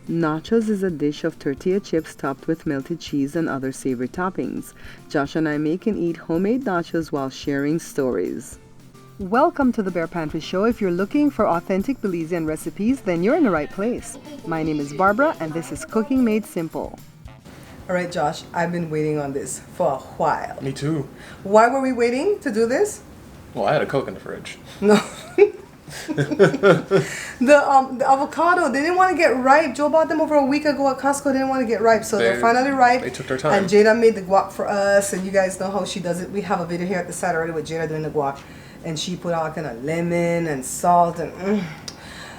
Nachos is a dish of tortilla chips topped with melted cheese and other savory toppings. Josh and I make and eat homemade nachos while sharing stories. Welcome to the Bear Pantry Show. If you're looking for authentic Belizean recipes, then you're in the right place. My name is Barbara, and this is Cooking Made Simple. All right, Josh, I've been waiting on this for a while. Me too. Why were we waiting to do this? Well, I had a Coke in the fridge. No. The avocado, they didn't want to get ripe. Joe bought them over a week ago at Costco. They didn't want to get ripe, so they're finally ripe. They took their time. And Jada made the guac for us, and you guys know how she does it. We have a video here at the side already with Jada doing the guac, and she put all kind of lemon and salt and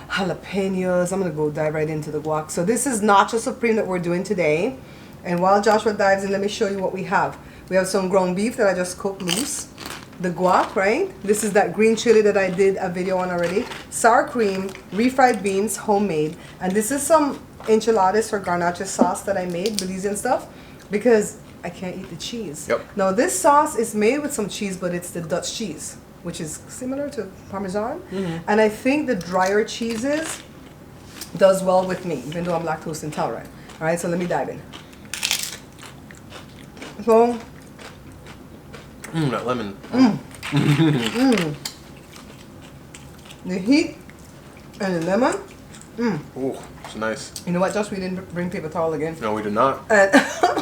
jalapenos. I'm gonna go dive right into the guac. So this is Nacho Supreme that we're doing today. And while Joshua dives in, let me show you what we have. We have some ground beef that I just cooked loose. The guac, right? This is that green chili that I did a video on already. Sour cream, refried beans, homemade. And this is some enchiladas or garnacha sauce that I made, Belizean stuff, because I can't eat the cheese. Yep. Now this sauce is made with some cheese, but it's the Dutch cheese, which is similar to Parmesan. Mm-hmm. And I think the drier cheeses does well with me, even though I'm lactose intolerant. All right, so let me dive in. So, that lemon. The heat and the lemon. Oh, it's nice. You know what, Josh? We didn't bring paper towel again. No, we did not.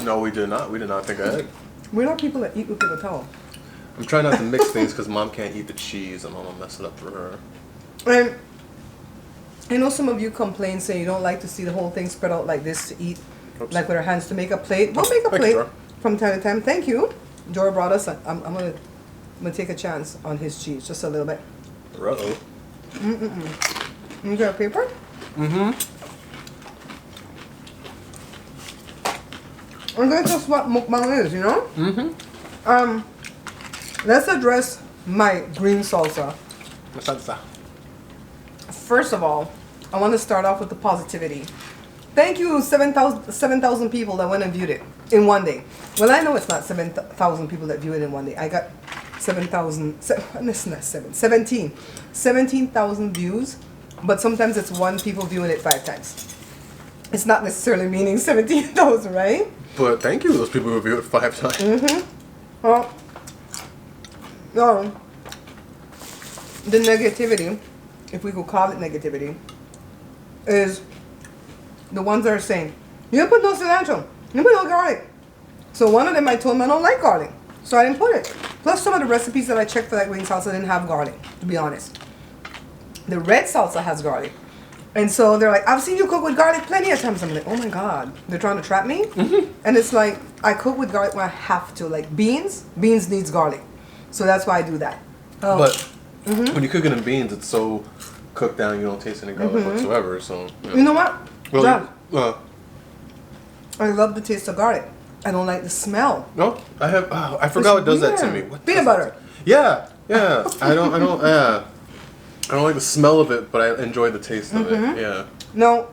No, we did not. We did not think ahead. We're not people that eat with paper towel. I'm trying not to mix things because Mom can't eat the cheese and I'm gonna mess it up for her. And I know some of you complain saying you don't like to see the whole thing spread out like this to eat, like with our hands, to make a plate. We'll make a plate from time to time. Thank you. Jora brought us. I'm gonna take a chance on his cheese, just a little bit. Uh-oh. You got a paper? I'm gonna tell us what mukbang is, you know? Let's address my green salsa. Salsa. First of all, I want to start off with the positivity. Thank you, 7,000 people that went and viewed it in one day. Well, I know it's not 7,000 people that view it in one day. I got 17,000 views, but sometimes it's one people viewing it 5 times. It's not necessarily meaning 17,000, right? But thank you, those people who viewed it 5 times. Well, no, the negativity, if we could call it negativity, is the ones that are saying, you put no cilantro, you put no garlic. So one of them I told them I don't like garlic, so I didn't put it. Plus some of the recipes that I checked for that green salsa didn't have garlic, to be honest. The red salsa has garlic. And so they're like, I've seen you cook with garlic plenty of times. I'm like, oh my God, they're trying to trap me? And it's like, I cook with garlic when I have to. Like beans needs garlic. So that's why I do that. But when you cook it in beans, it's so cooked down you don't taste any garlic whatsoever. So you know what? Well, I love the taste of garlic. I don't like the smell. No, I have. Oh, I forgot what does that to me. What peanut butter. Yeah. I don't like the smell of it, but I enjoy the taste of it. Yeah. Now,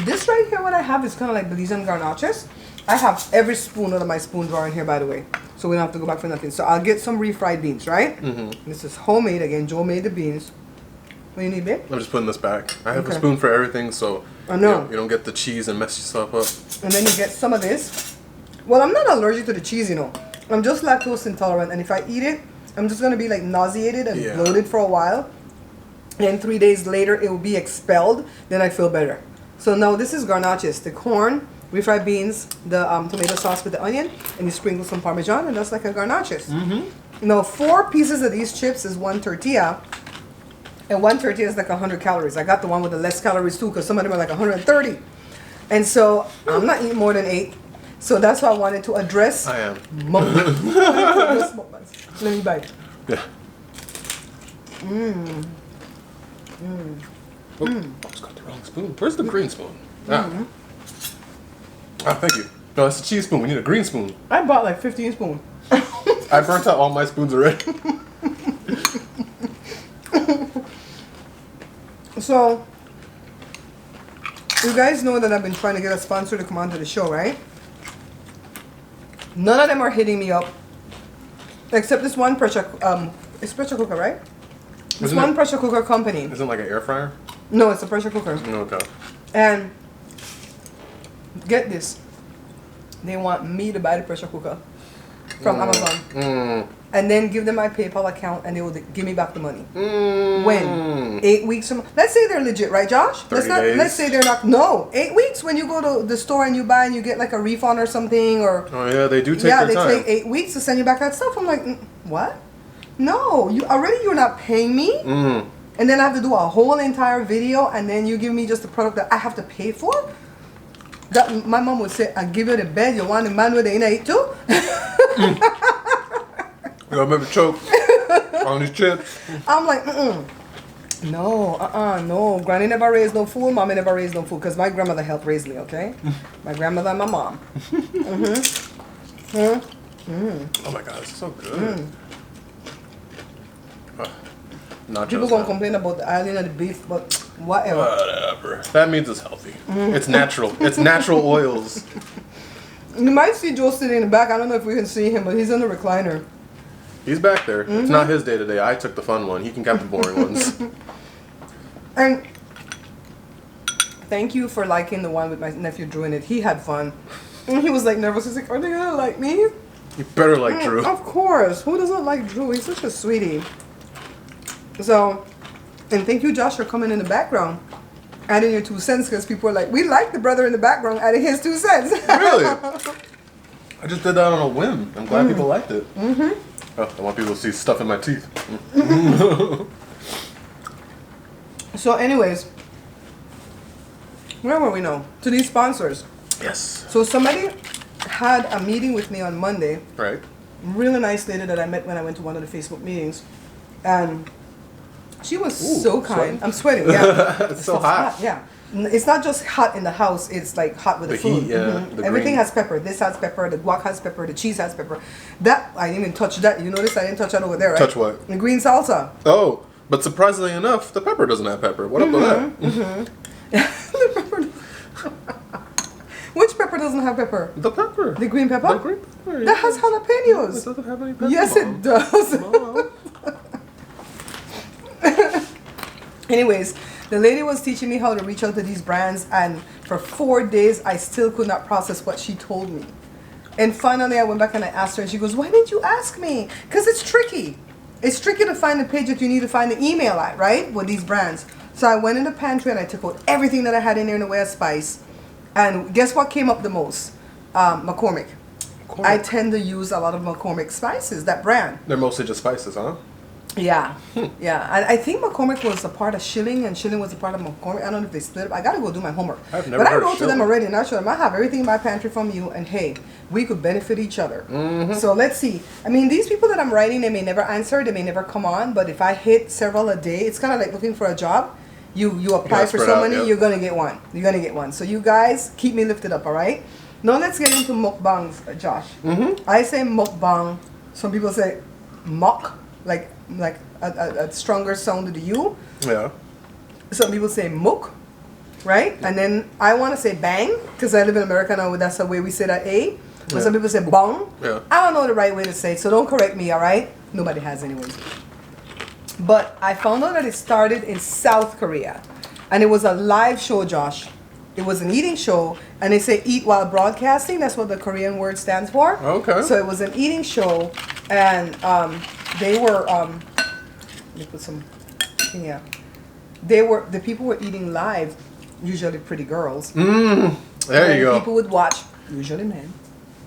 this right here, what I have is kind of like Belizean garnaches. I have every spoon out of my spoon drawer in here, by the way, so we don't have to go back for nothing. So I'll get some refried beans, right? This is homemade again. Joe made the beans. What do you need, babe? I'm just putting this back. I have a spoon for everything, so I know. You don't get the cheese and mess yourself up. And then you get some of this. Well, I'm not allergic to the cheese, you know. I'm just lactose intolerant, and if I eat it, I'm just gonna be like nauseated and bloated for a while. And 3 days later, it will be expelled. Then I feel better. So now this is garnaches, the corn, refried beans, the tomato sauce with the onion, and you sprinkle some Parmesan, and that's like a garnaches. Now 4 pieces of these chips is 1 tortilla. And 1 tortilla is like 100 calories. I got the one with the less calories too, because some of them are like 130. And so I'm not eating more than 8. So that's why I wanted to address. I am. Let me bite. Yeah. Oh, I just got the wrong spoon. Where's the green spoon? Ah, thank you. No, that's a cheese spoon. We need a green spoon. I bought like 15 spoons. I burnt out all my spoons already. So, you guys know that I've been trying to get a sponsor to come onto the show, right? None of them are hitting me up, except this one it's pressure cooker, right? This pressure cooker company. Isn't it like an air fryer? No, it's a pressure cooker. Okay. And get this. They want me to buy the pressure cooker from Amazon. And then give them my PayPal account and they will give me back the money. When? 8 weeks from... Let's say they're legit, right, Josh? 30 days. Let's say they're not... No, 8 weeks when you go to the store and you buy and you get like a refund or something or... Oh, yeah, they do take their time. Yeah, they take 8 weeks to send you back that stuff. I'm like, what? No, you're not paying me. And then I have to do a whole entire video and then you give me just the product that I have to pay for? That my mom would say, I give you the bed, you want the man with the inner eat too? You remember choke on these chips? I'm like, no. Granny never raised no fool, mommy never raised no fool, because my grandmother helped raise me, okay? My grandmother and my mom. Oh my god, it's so good. Nachos. People gonna complain about the island and the beef, but whatever. Whatever. That means it's healthy. It's natural. It's natural oils. You might see Joe sitting in the back. I don't know if we can see him, but he's in the recliner. He's back there. It's not his day today. I took the fun one. He can cap the boring ones. And thank you for liking the one with my nephew Drew in it. He had fun. And he was like nervous. He's like, are they gonna like me? You better like Drew. Of course. Who doesn't like Drew? He's such a sweetie. So, and thank you, Josh, for coming in the background, adding your 2 cents, because people are like, we like the brother in the background adding his 2 cents. Really? I just did that on a whim. I'm glad people liked it. Oh, I want people to see stuff in my teeth. So anyways, where were we now? To these sponsors. Yes. So somebody had a meeting with me on Monday. Right. Really nice lady that I met when I went to one of the Facebook meetings. And she was so kind. Sweating? I'm sweating, yeah. It's so hot. Yeah. It's not just hot in the house, it's like hot with the food. Heat, yeah. The Everything green. has pepper. This has pepper, the guac has pepper, the cheese has pepper. That, I didn't even touch that. You notice I didn't touch that over there, right? Touch what? The green salsa. Oh, but surprisingly enough, the pepper doesn't have pepper. What up with that? The pepper. Which pepper doesn't have pepper? The pepper. The green pepper? The green pepper. That has jalapenos. It doesn't have any pepper. Yes, Mom. it does. Mom. Anyways, the lady was teaching me how to reach out to these brands, and for 4 days I still could not process what she told me. And finally I went back and I asked her, and she goes, why didn't you ask me? Because it's tricky. It's tricky to find the page that you need to find the email at, right? With these brands. So I went in the pantry and I took out everything that I had in there in the way of spice. And guess what came up the most? McCormick. I tend to use a lot of McCormick spices, that brand. They're mostly just spices, huh? Yeah, yeah. And I think McCormick was a part of Schilling, and Schilling was a part of McCormick. I don't know if they split up. I gotta go do my homework. I've never but I heard of wrote to them Schilling. already, and I showed them I have everything in my pantry from you, and hey, we could benefit each other. So let's see. I mean, these people that I'm writing, they may never answer, they may never come on, but if I hit several a day, it's kind of like looking for a job. You apply for spread so out, many, yep. you're gonna get one. You're gonna get one. So you guys keep me lifted up, all right? Now let's get into mukbangs, Josh. I say mukbang. Some people say muk, like a stronger sound to the U. Yeah. Some people say muk, right? And then I want to say bang, because I live in America now, that's the way we say that A. But some people say bong. Yeah. I don't know the right way to say it, so don't correct me, all right? Nobody has anyways. But I found out that it started in South Korea. And it was a live show, Josh. It was an eating show, and they say eat while broadcasting. That's what the Korean word stands for. Okay. So it was an eating show, and they were let me put some yeah. The people were eating live, usually pretty girls. There And you go. people would watch, usually men.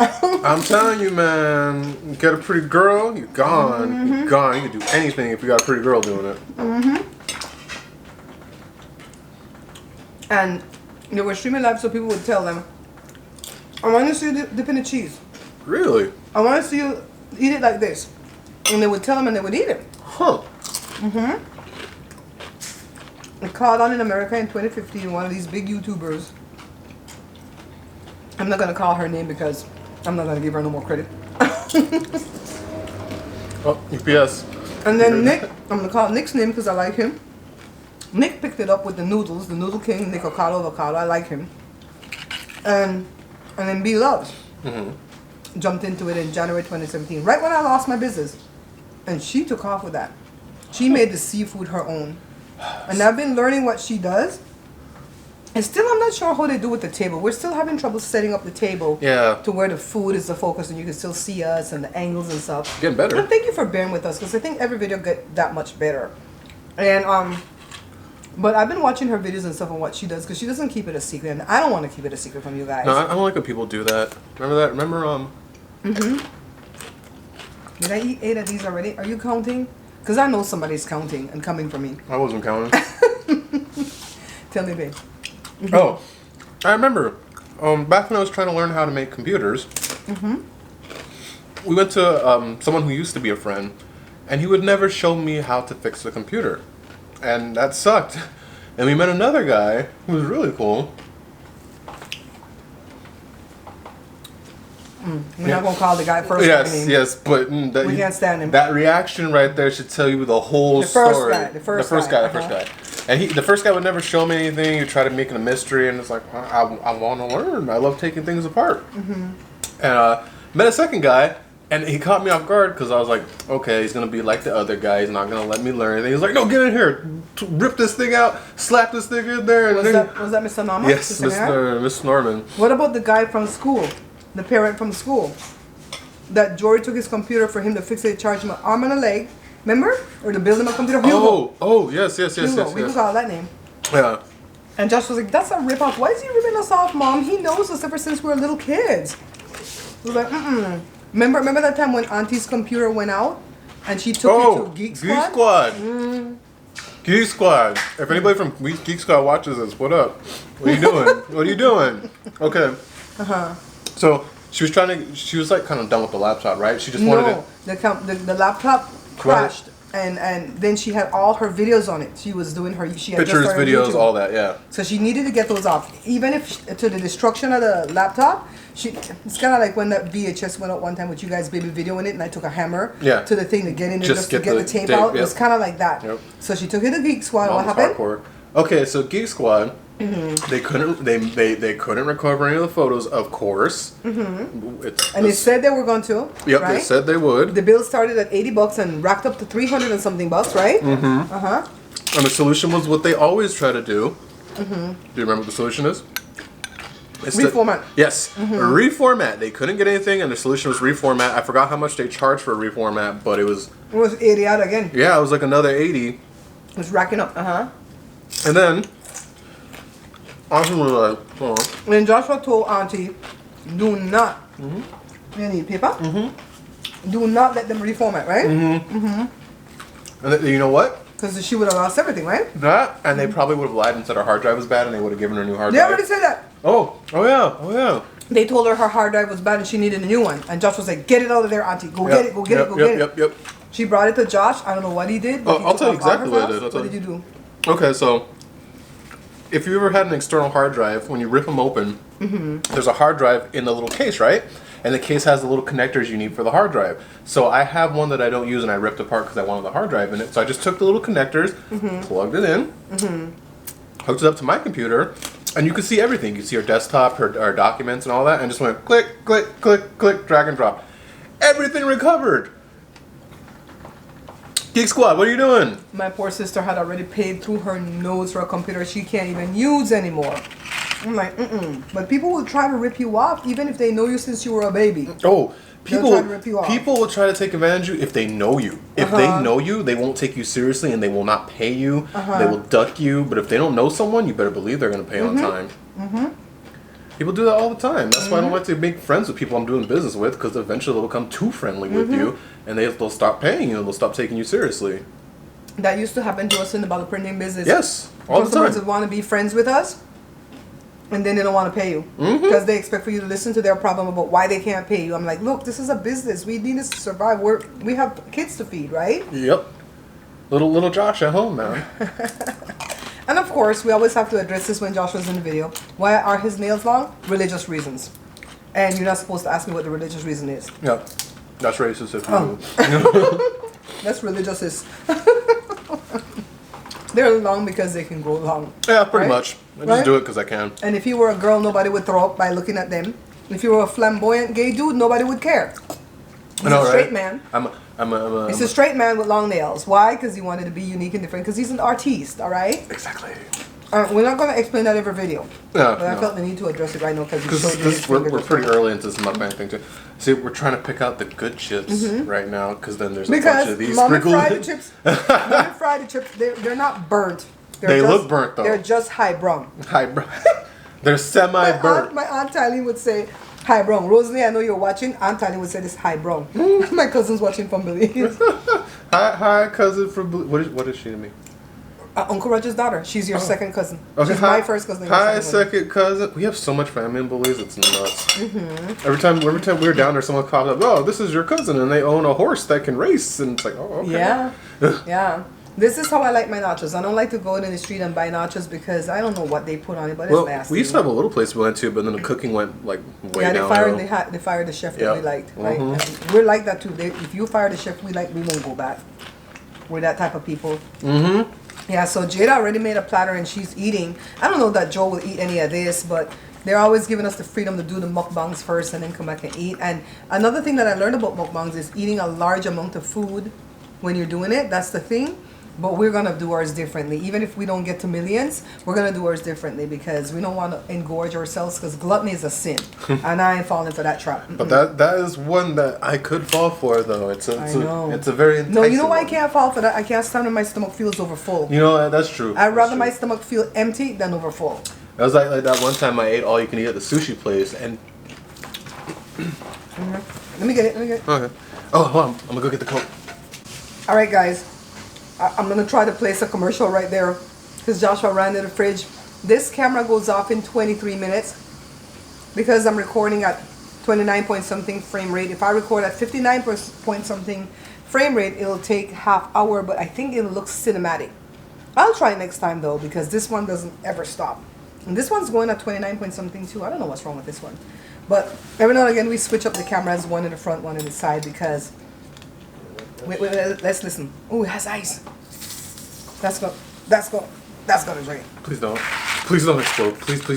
I'm telling you, man. You get a pretty girl, you're gone. You're gone. You can do anything if you got a pretty girl doing it. And they were streaming live, so people would tell them, I want to see you dip in the cheese. Really? I want to see you eat it like this. And they would tell them, and they would eat it. Huh. It caught on in America in 2015, one of these big YouTubers. I'm not going to call her name because I'm not going to give her no more credit. Oh, UPS. And then Nick, I'm going to call Nick's name because I like him. Nick picked it up with the noodles, the Noodle King, Nick Ocado. I like him. And then B Loves jumped into it in January 2017, right when I lost my business. And she took off with that. She made the seafood her own. And I've been learning what she does. And still, I'm not sure how they do with the table. We're still having trouble setting up the table. Yeah. To where the food is the focus and you can still see us and the angles and stuff. Getting better. But thank you for bearing with us because I think every video get that much better. And but I've been watching her videos and stuff on what she does because she doesn't keep it a secret, and I don't want to keep it a secret from you guys. No, I don't like when people do that. Remember that? Remember Did I eat 8 of these already? Are you counting? Because I know somebody's counting and coming for me. I wasn't counting. Tell me, babe. Oh, I remember. Back when I was trying to learn how to make computers, we went to someone who used to be a friend, and he would never show me how to fix the computer, and that sucked. And we met another guy who was really cool. We're not gonna call the guy first. Yes, but we can't stand him. That reaction right there should tell you the whole story. The first guy. And the first guy would never show me anything. He tried to make it a mystery, and it's like, I want to learn. I love taking things apart. And met a second guy, and he caught me off guard because I was like, okay, he's gonna be like the other guy. He's not gonna let me learn anything. He's like, no, get in here, rip this thing out, slap this thing in there. Was that Mr. Norman? Yes, Mr. Norman. What about the guy from school? The parent from school? That Jory took his computer for him to fix it, charge him an arm and a leg. Remember? Or to build him a computer. Hugo. Oh, yes. Hugo. We can call that name. Yeah. And Josh was like, that's a rip-off. Why is he ripping us off, Mom? He knows us ever since we were little kids. We were like, Remember that time when Auntie's computer went out? And she took it to Geek Squad? Geek Squad. If anybody from Geek Squad watches this, what up? What are you doing? What are you doing? Okay. So she was like kind of done with the laptop, right? She just wanted the laptop crashed, and then she had all her videos on it. She was doing she had pictures, videos, all that, yeah. So she needed to get those off, even if to the destruction of the laptop. It's kind of like when that VHS went out one time with you guys baby videoing it, and I took a hammer to the thing to get in there just to get the tape out. Yep. It was kind of like that. Yep. So she took it to Geek Squad. What happened? Hardcore. Okay, so Geek Squad. They couldn't recover any of the photos, of course. And they said they were going to. Yep, right? they said they would. The bill started at $80 and racked up to $300 and something bucks, right? And the solution was what they always try to do. Do you remember what the solution is? Reformat. Yes, reformat. They couldn't get anything, and the solution was reformat. I forgot how much they charged for a reformat, but it was 80 out again. Yeah, it was like another 80. It was racking up. And then Auntie was like, oh. And Joshua told Auntie, do not. You need paper? Do not let them reformat, right? And you know what? Because she would have lost everything, right? That, and they probably would have lied and said her hard drive was bad, and they would have given her a new hard drive. They already said that. Oh yeah. They told her hard drive was bad and she needed a new one. And Josh was like, get it out of there, Auntie. Go get it. Yep. She brought it to Josh. I don't know what he did. But I'll tell you exactly what I did. What did you do? Okay, so if you ever had an external hard drive, when you rip them open, there's a hard drive in the little case, right? And the case has the little connectors you need for the hard drive. So I have one that I don't use and I ripped apart because I wanted the hard drive in it. So I just took the little connectors, plugged it in, hooked it up to my computer, and you could see everything. You could see her desktop, her documents and all that, and just went click, click, click, click, drag and drop. Everything recovered. Geek Squad, what are you doing? My poor sister had already paid through her nose for a computer she can't even use anymore. I'm like, But people will try to rip you off even if they know you since you were a baby. Oh, people try to rip you off. People will try to take advantage of you if they know you. If they know you, they won't take you seriously and they will not pay you. They will duck you. But if they don't know someone, you better believe they're going to pay on time. People do that all the time. That's why I don't like to make friends with people I'm doing business with, because eventually they'll become too friendly with you and they'll stop paying you and they'll stop taking you seriously. That used to happen to us in the bottle printing business. Yes, all the time. Customers would want to be friends with us, and then they don't want to pay you because they expect for you to listen to their problem about why they can't pay you. I'm like, look, this is a business. We need to survive. We have kids to feed, right? Yep. Little Josh at home, man. And of course, we always have to address this when Josh was in the video. Why are his nails long? Religious reasons. And you're not supposed to ask me what the religious reason is. Yeah. That's racist if you That's religious. They're long because they can grow long. Yeah, pretty much. I just do it because I can. And if you were a girl, nobody would throw up by looking at them. If you were a flamboyant gay dude, nobody would care. He's a straight man. He's a straight man with long nails. Why? Because he wanted to be unique and different. Because he's an artiste, all right? Exactly. We're not going to explain that every video. Yeah, but I felt the need to address it right now because we're pretty early into this mukbang thing too. See, we're trying to pick out the good chips right now because then there's a bunch of these sprinkled. Mama fried the chips, they're not burnt. They look burnt though. They're just high brown. High brown. They're semi-burnt. My aunt Eileen would say high brown. Rosalie, I know you're watching. Aunt Eileen would say this high brown. My cousin's watching from Belize. Hi, cousin from Belize. What is she to me? Uncle Roger's daughter. She's your second cousin. Okay, She's my first cousin. Hi, second cousin. We have so much family in Belize. It's nuts. Every time we're down there, someone calls up, "Oh, this is your cousin, and they own a horse that can race." And it's like, "Oh, okay." Yeah, yeah. This is how I like my nachos. I don't like to go in the street and buy nachos because I don't know what they put on it, but it's nasty. We used to have a little place we went to, but then the cooking went like way down. They fired the chef that we liked. Right? We're like that too. If you fire the chef we like, we won't go back. We're that type of people. Yeah, so Jada already made a platter and she's eating. I don't know that Joe will eat any of this, but they're always giving us the freedom to do the mukbangs first and then come back and eat. And another thing that I learned about mukbangs is eating a large amount of food when you're doing it. That's the thing. But we're going to do ours differently. Even if we don't get to millions, we're going to do ours differently because we don't want to engorge ourselves because gluttony is a sin. And I ain't falling for that trap. But that is one that I could fall for, though. It's a very enticing. No, you know why I can't fall for that? I can't stand when my stomach feels over full. You know, that's true. I'd rather my stomach feel empty than over full. That was like that one time I ate all you can eat at the sushi place. And Let me get it. Okay. Oh, hold on. I'm going to go get the Coke. All right, guys. I'm going to try to place a commercial right there because Joshua ran to the fridge. This camera goes off in 23 minutes because I'm recording at 29 point something frame rate. If I record at 59 point something frame rate, it'll take half hour, but I think it'll look cinematic. I'll try next time though because this one doesn't ever stop. And this one's going at 29 point something too. I don't know what's wrong with this one. But every now and again we switch up the cameras, one in the front, one in the side because... Wait, let's listen. Oh, it has ice. That's gonna drink. Please don't. Please don't explode. Please.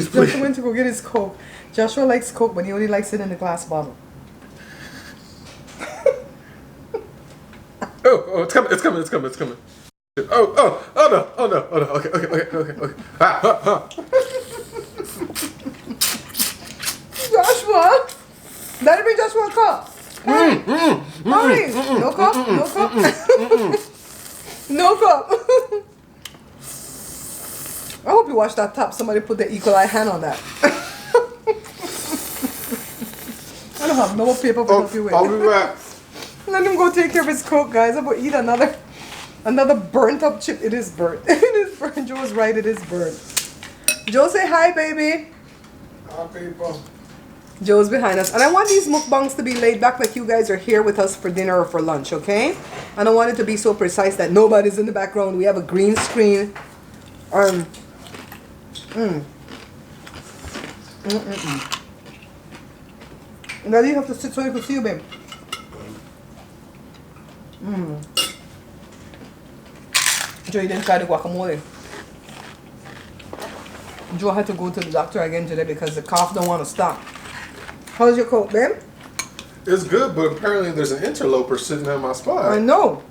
Joshua went to go get his Coke. Joshua likes Coke, but he only likes it in a glass bottle. Oh, it's coming. Oh no. Okay. Joshua! Let me just one cup. Hurry. No cup. No cup. I hope you wash that top. Somebody put the equal eye hand on that. I don't have no more paper to help you with. I'll be back. Let him go take care of his Coke, guys. I'm going to eat another burnt up chip. It is burnt. It is burnt. Joe's right. It is burnt. Joe, say hi, baby. Hi, people. Joe's behind us. And I want these mukbangs to be laid back like you guys are here with us for dinner or for lunch, okay? I don't want it to be so precise that nobody's in the background. We have a green screen. Now you have to sit so you can see you, babe. Joe, you didn't try the guacamole. Joe had to go to the doctor again today because the cough don't want to stop. How's your Coke, babe? It's good, but apparently there's an interloper sitting at my spot. I know.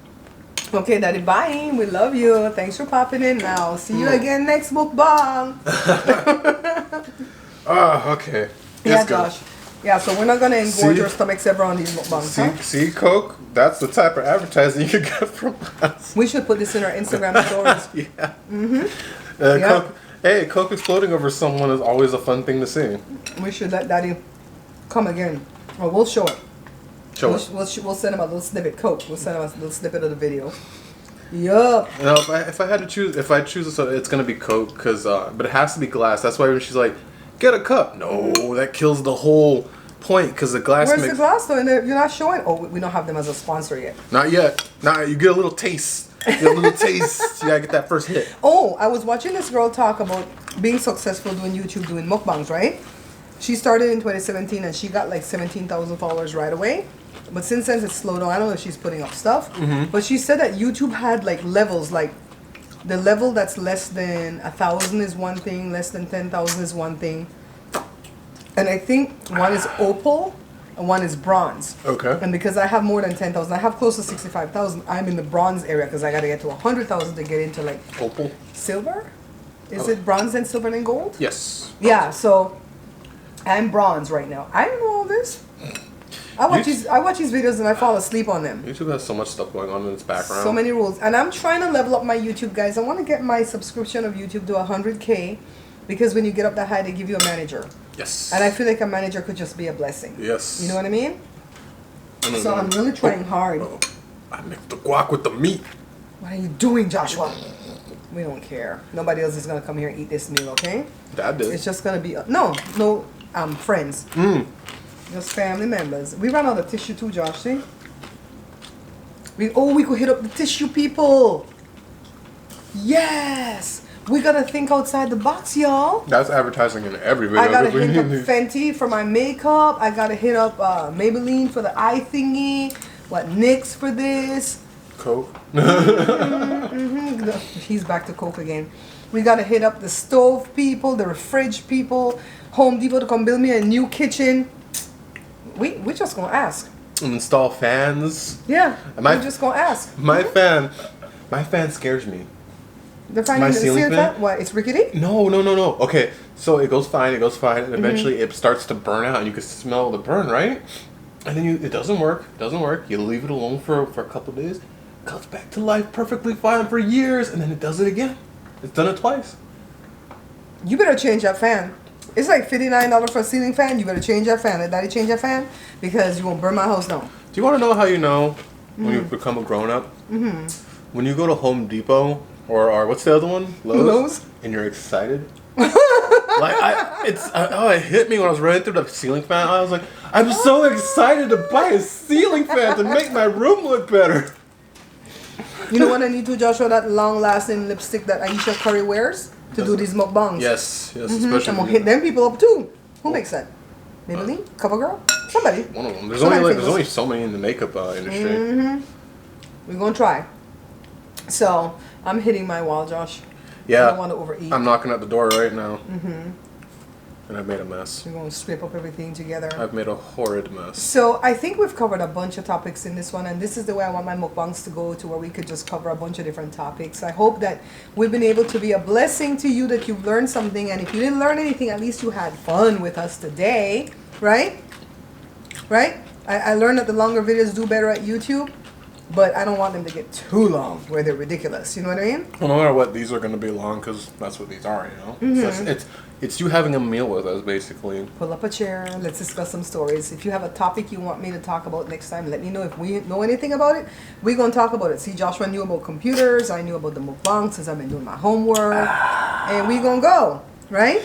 Okay, Daddy, bye. We love you. Thanks for popping in now. See you again next mukbang. Okay. Yeah, Josh. Yeah, so we're not going to engorge your stomachs ever on these mukbangs, See, Coke? That's the type of advertising you can get from us. We should put this in our Instagram stories. Yeah. Coke exploding over someone is always a fun thing to see. We should let Daddy come again. Or we'll show it. We'll send him a little snippet. Coke. We'll send him a little snippet of the video. Yup. No, if I had to choose, it's gonna be Coke, but it has to be glass. That's why when she's like, get a cup. No, that kills the whole point because the glass. Where's the glass though? And you're not showing. Oh, we don't have them as a sponsor yet. Not yet. You get a little taste. You gotta get that first hit. Oh, I was watching this girl talk about being successful doing YouTube, doing mukbangs, right? She started in 2017 and she got like 17,000 followers right away. But since then it's slowed down. I don't know if she's putting up stuff. But she said that YouTube had like levels. Like the level that's less than 1,000 is one thing, less than 10,000 is one thing. And I think one is Opal and one is bronze. Okay. And because I have more than 10,000, I have close to 65,000. I'm in the bronze area because I got to get to 100,000 to get into like Opal. silver. Is it bronze and silver and gold? Yes. Yeah. So I'm bronze right now. I don't know all this. I watch these videos and I fall asleep on them. YouTube has so much stuff going on in its background. So many rules. And I'm trying to level up my YouTube, guys. I want to get my subscription of YouTube to 100K because when you get up that high, they give you a manager. Yes. And I feel like a manager could just be a blessing. Yes. You know what I mean? So I'm really trying hard. I make the guac with the meat. What are you doing, Joshua? We don't care. Nobody else is going to come here and eat this meal, okay? Dad did. It's just going to be... No, friends. Just family members. We ran out of tissue too, Josh, see? We could hit up the tissue people. Yes! We gotta think outside the box, y'all. That's advertising in every video. I gotta hit up Fenty for my makeup. I gotta hit up Maybelline for the eye thingy. What, NYX for this. Coke. He's back to Coke again. We gotta hit up the stove people, the refried people, Home Depot to come build me a new kitchen. We just gonna ask. And install fans. Yeah, we're just gonna ask. My fan scares me. The ceiling fan? What, it's rickety? No. Okay, so it goes fine, and eventually it starts to burn out, and you can smell the burn, right? And then it doesn't work. You leave it alone for a couple of days. It comes back to life perfectly fine for years, and then it does it again. It's done it twice. You better change that fan. It's like $59 for a ceiling fan. You better change that fan. Let Daddy change that fan because you won't burn my house down. Do you want to know how you know when you've become a grown-up? When you go to Home Depot or what's the other one? Lowe's. And you're excited. It hit me when I was running through the ceiling fan. I was like, I'm so excited to buy a ceiling fan to make my room look better. You know what I need to, Joshua? That long-lasting lipstick that Aisha Curry wears to do these mukbangs. Yes, especially. I'm gonna hit them people up too. Who makes that? Maybelline? CoverGirl? Somebody. One of them. There's only so many in the makeup industry. We're gonna try. So I'm hitting my wall, Josh. Yeah. I don't want to overeat. I'm knocking at the door right now. And I've made a mess. We're gonna scrape up everything together. I've made a horrid mess. So I think we've covered a bunch of topics in this one, and this is the way I want my mukbangs to go, to where we could just cover a bunch of different topics. I hope that we've been able to be a blessing to you, that you've learned something, and if you didn't learn anything, at least you had fun with us today, right? Right? I learned that the longer videos do better at YouTube, but I don't want them to get too long where they're ridiculous. You know what I mean? Well, no matter what, these are going to be long because that's what these are, you know? So it's you having a meal with us, basically. Pull up a chair. Let's discuss some stories. If you have a topic you want me to talk about next time, let me know. If we know anything about it, we're going to talk about it. See, Joshua knew about computers. I knew about the mukbang since I've been doing my homework. And we're going to go, right?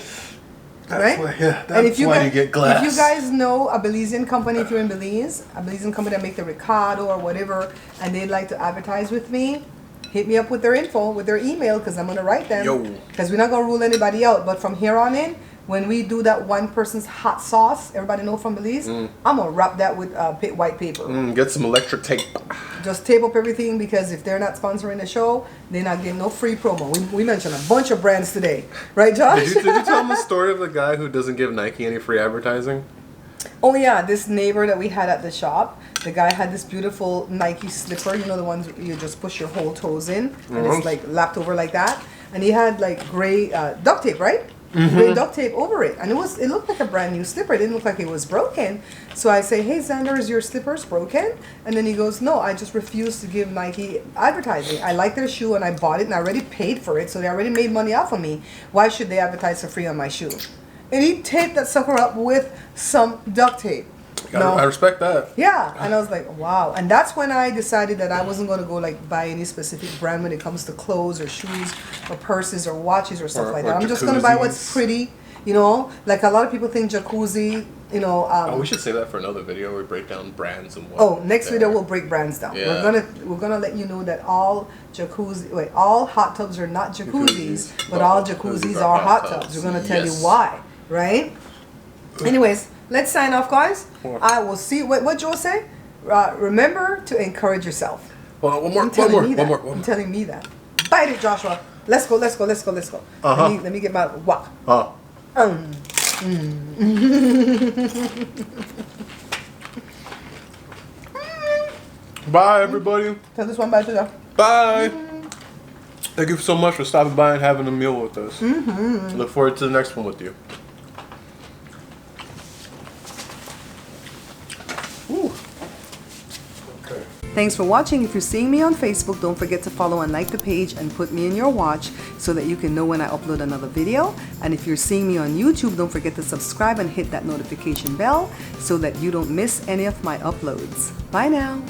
That's why, that's why you get glass. If you guys know a Belizean company, if you're in Belize, a Belizean company that make the Ricardo or whatever, and they'd like to advertise with me, hit me up with their info, with their email, because I'm going to write them. Because we're not going to rule anybody out. But from here on in, when we do that one person's hot sauce, everybody know from Belize, I'm going to wrap that with white paper. Get some electric tape. Just tape up everything, because if they're not sponsoring the show, they're not getting no free promo. We mentioned a bunch of brands today. Right, Josh? Did you tell them the story of the guy who doesn't give Nike any free advertising? Oh yeah, this neighbor that we had at the shop, the guy had this beautiful Nike slipper, you know, the ones you just push your whole toes in, and it's like lapped over like that. And he had like gray duct tape, right? Gray duct tape over it, and it looked like a brand new slipper. It didn't look like it was broken. So I say, hey Xander, is your slippers broken? And then he goes, no, I just refuse to give Nike advertising. I like their shoe and I bought it and I already paid for it, so they already made money off of me. Why should they advertise for free on my shoe? And he taped that sucker up with some duct tape. I respect that. Yeah, and I was like, wow. And that's when I decided that I wasn't going to go like buy any specific brand when it comes to clothes or shoes or purses or watches or stuff like that. I'm just going to buy what's pretty, you know. Like a lot of people think jacuzzi, you know. We should say that for another video where we break down brands and what. Next video we'll break brands down. Yeah. We're gonna let you know that all hot tubs are not jacuzzis, but all jacuzzis are hot tubs. We're gonna tell you why, right? Anyways, let's sign off, guys. I will see what Joe say. Remember to encourage yourself. Well, one more. I'm telling me that. Bite it, Joshua. Let's go. Let me get my wok. Bye, everybody. Tell this one bye to them. Bye. Thank you so much for stopping by and having a meal with us. Look forward to the next one with you. Ooh. Okay. Thanks for watching. If you're seeing me on Facebook, don't forget to follow and like the page and put me in your watch so that you can know when I upload another video. And if you're seeing me on YouTube, don't forget to subscribe and hit that notification bell so that you don't miss any of my uploads. Bye now.